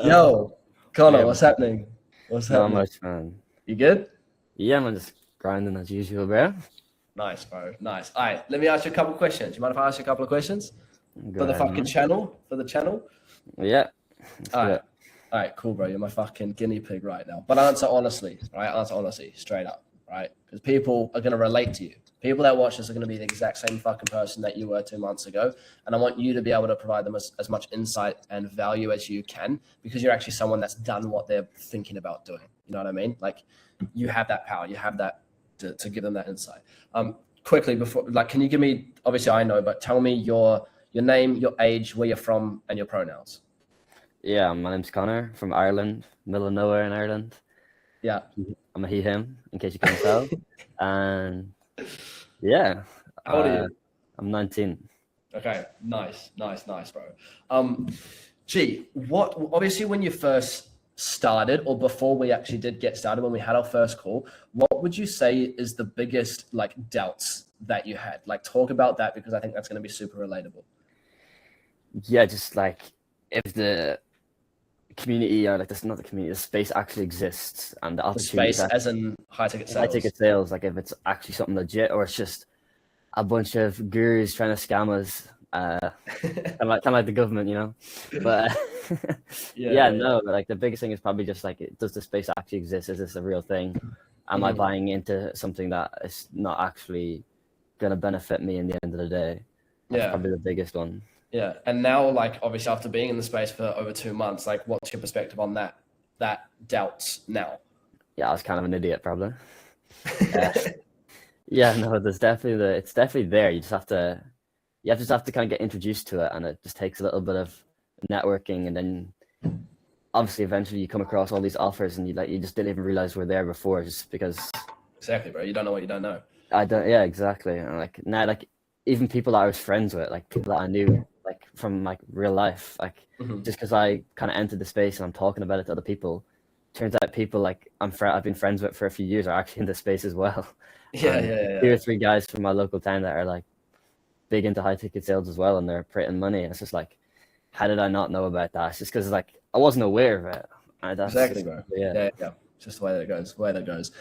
Yo, Conor, Yeah, what's happening? What's not happening? much, man. You good? Yeah, man, just grinding as usual, bro. Nice, bro. Nice. All right, let me ask you a couple of questions. You mind if I ask you a couple of questions Go for the ahead, fucking man. channel? For the channel? Yeah, let's All do right. it. All right, cool, bro. You're my fucking guinea pig right now. But answer honestly, right? Answer honestly, straight up, right? Because people are going to relate to you. People that watch this are going to be the exact same fucking person that you were 2 months ago. And I want you to be able to provide them as much insight and value as you can because you're actually someone that's done what they're thinking about doing. You know what I mean? Like you have that power. You have that to give them that insight. Quickly before, like, can you give me, obviously I know, but tell me your name, your age, where you're from, and your pronouns. Yeah, my name's Conor from Ireland, middle of nowhere in Ireland. Yeah. I'm a he, him, in case you couldn't tell. And yeah, How old are uh, you? I'm 19. Okay, nice, bro. Um, what obviously when you first started, or before we actually did get started, when we had our first call, what would you say is the biggest like doubts that you had? Like, talk about that because I think that's going to be super relatable. Yeah, just like if the community or like this, not the community, the space actually exists and the The opportunities, space, that as in high ticket high sales. ticket sales, like if it's actually something legit or it's just a bunch of gurus trying to scam us. Kind of like the government, you know. But Yeah, yeah, yeah, yeah. no. Like the biggest thing is probably just like, does the space actually exist? Is this a real thing? Am I Mhm. buying into something that is not actually gonna benefit me in the end of the day? That's Yeah, probably the biggest one. yeah. And now, like, obviously, after being in the space for over 2 months, like, what's your perspective on that doubts now? Yeah, I was kind of an idiot, probably. Uh, yeah, no. It's definitely there. You just have to kind of get introduced to it, and it just takes a little bit of networking, and then obviously eventually you come across all these offers and you just didn't even realize we're there before just because Exactly, bro. You don't know what you don't know. I don't. Yeah, exactly. And like now, like even people that I was friends with, like people that I knew like from like real life, like Mhm. just because I kind of entered the space and I'm talking about it to other people, turns out people like I've been friends with for a few years are actually in the space as well. Yeah, And yeah, yeah, two yeah. or three guys from my local town that are like big into high ticket sales as well, and they're printing money. It's just like, how did I not know about that? It's just because like I wasn't aware of it. That's Exactly, just bro. yeah. Yeah, yeah, yeah. It's just the way that it goes. Way that it goes.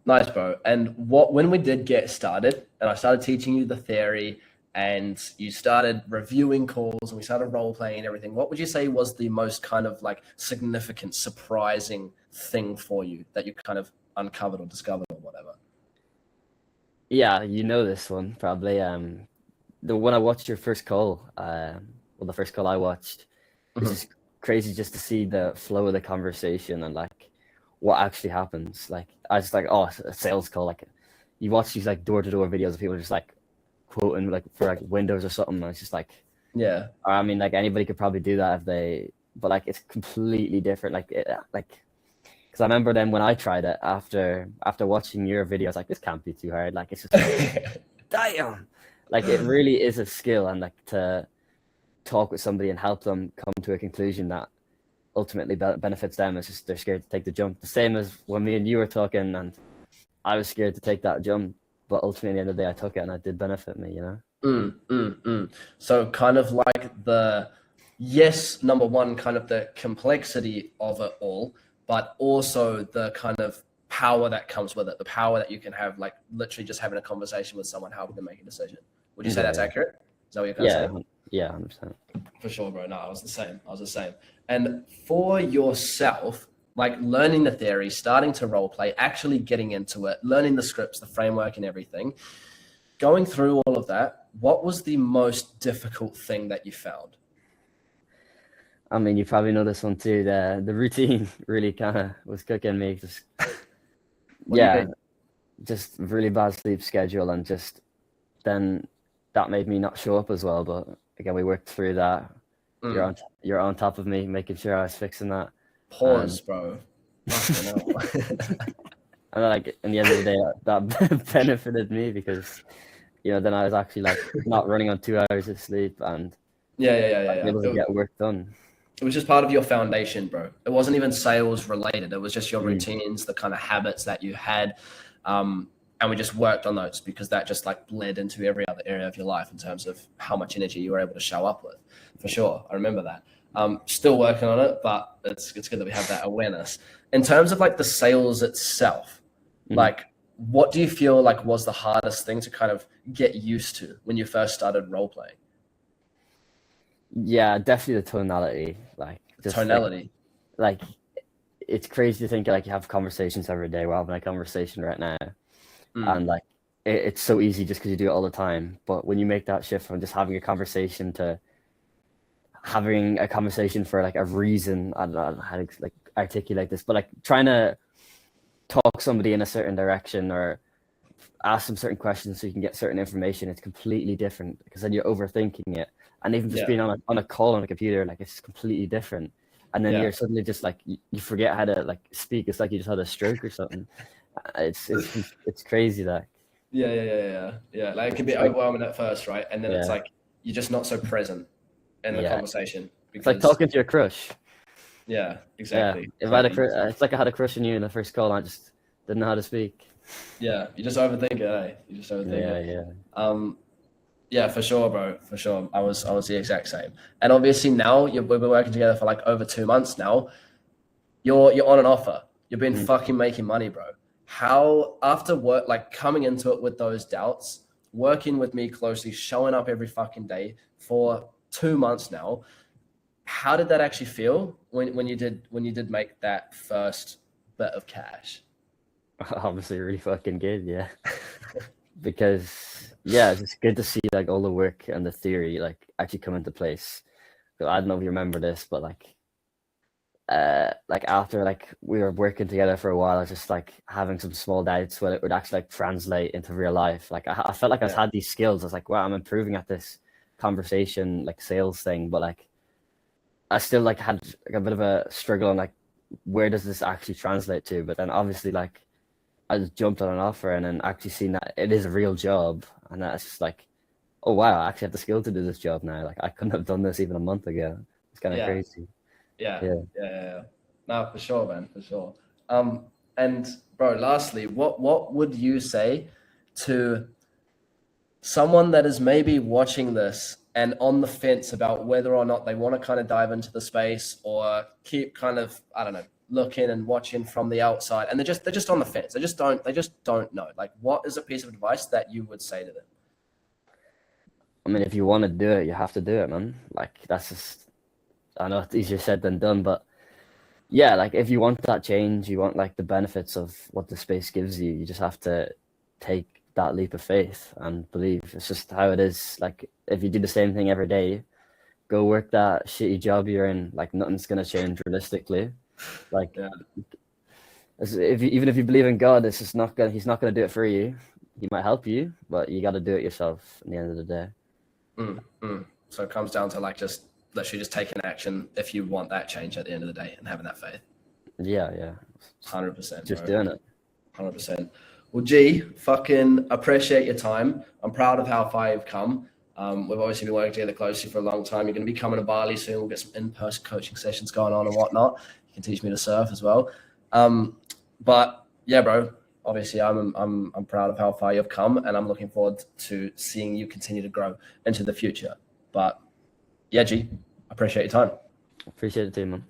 Nice, bro. And when we did get started, and I started teaching you the theory, and you started reviewing calls, and we started role playing and everything. What would you say was the most kind of like significant, surprising thing for you that you kind of uncovered or discovered or whatever? Yeah, you know this one probably. The when I watched your first call, well, the first call I watched, it's Mhm. just crazy just to see the flow of the conversation and like what actually happens. Like I was just like, oh, it's a sales call. Like you watch these like door to door videos of people just like quoting like for like Windows or something. And it's just like, Yeah. I mean, like anybody could probably do that if they, but like it's completely different. Like because I remember then when I tried it after watching your video, I was like, this can't be too hard. Like it's just like, damn, like it really is a skill, and like to talk with somebody and help them come to a conclusion that ultimately benefits them. It's just they're scared to take the jump. The same as when me and you were talking, and I was scared to take that jump, but ultimately at the end of the day, I took it, and it did benefit me. You know? So kind of like the yes, number one, kind of the complexity of it all, but also the kind of power that comes with it, the power that you can have, like literally just having a conversation with someone, helping them make a decision. Would you say that's Yeah, accurate? Is that what you're kind of yeah, saying? yeah, 100%. For sure, bro. No, I was the same. I was the same. And for yourself, like learning the theory, starting to role play, actually getting into it, learning the scripts, the framework, and everything, going through all of that, what was the most difficult thing that you found? I mean, you probably know this one too. The routine really kind of was cooking me. Just What do you yeah, mean? just really bad sleep schedule, and just then that made me not show up as well. But again, we worked through that. You're Mm. on you're on top of me, making sure I was fixing that, and Pause, bro. Fucking hell. and then, like in the end of the day, that benefited me because then I was actually like not running on 2 hours of sleep and Yeah, yeah, yeah, I yeah, was yeah. able to get work done. It was just part of your foundation, bro. It wasn't even sales related. It was just your Mm. routines, the kind of habits that you had. And we just worked on those because that just like bled into every other area of your life in terms of how much energy you were able to show up with. For sure. I remember that. Still working on it, but it's good that we have that awareness. In terms of like the sales itself, like what do you feel like was the hardest thing to kind of get used to when you first started role playing? Yeah, definitely the tonality. Like just Tonality. like it's crazy to think like you have conversations every day. We're having a conversation right now, and like it's so easy just because you do it all the time. But when you make that shift from just having a conversation to having a conversation for like a reason, I don't know how to like articulate this, but like trying to talk somebody in a certain direction or ask them certain questions so you can get certain information, it's completely different because then you're overthinking it. And even just being on a call on a computer, like it's completely different. And then you're suddenly just like you forget how to like speak. It's like you just had a stroke or something. It's crazy that. Yeah. Like it can be overwhelming at first, right? And then it's like you're just not so present in the conversation. It's like talking to your crush. Yeah, exactly. Yeah. If I had it's like I had a crush on you in the first call and I just didn't know how to speak. Yeah, you just overthink it, eh? You just overthink it. Yeah, for sure, bro. For sure. I was the exact same. And obviously now we've been working together for like over 2 months now. You're on an offer. You've been fucking making money, bro. How after work, like coming into it with those doubts, working with me closely, showing up every fucking day for 2 months now, how did that actually feel when you did make that first bit of cash? Obviously really fucking good, yeah. Because it's just good to see like all the work and the theory like actually come into place. So I don't know if you remember this, but like after like we were working together for a while, I was just like having some small doubts whether it would actually like translate into real life. Like I felt like I had these skills. I was like, wow, I'm improving at this conversation like sales thing, but like I still like had like a bit of a struggle on like where does this actually translate to? But then obviously like I just jumped on an offer and then actually seen that it is a real job, and that's just like, oh wow, I actually have the skill to do this job now. Like I couldn't have done this even a month ago. It's kind of crazy. Yeah. No, for sure, man, for sure. And bro, lastly, what would you say to someone that is maybe watching this and on the fence about whether or not they want to kind of dive into the space or keep kind of, I don't know, looking and watching from the outside, and they're just on the fence. They just don't know. Like, what is a piece of advice that you would say to them? I mean, if you want to do it, you have to do it, man. Like that's just, I know it's easier said than done, but yeah, like if you want that change, you want like the benefits of what the space gives you, you just have to take that leap of faith and believe. It's just how it is. Like if you do the same thing every day, go work that shitty job you're in, like nothing's gonna change realistically. Like even if you believe in God, it's just not gonna. He's not gonna do it for you. He might help you, but you got to do it yourself. At the end of the day. So it comes down to like just literally just taking action if you want that change at the end of the day and having that faith. Yeah. 100%. Just doing it. 100%. Well, G, fucking appreciate your time. I'm proud of how far you've come. We've obviously been working together closely for a long time. You're going to be coming to Bali soon. We'll get some in-person coaching sessions going on and whatnot. You can teach me to surf as well. But yeah, bro, obviously I'm proud of how far you've come, and I'm looking forward to seeing you continue to grow into the future. But yeah, G, appreciate your time. Appreciate it too, man.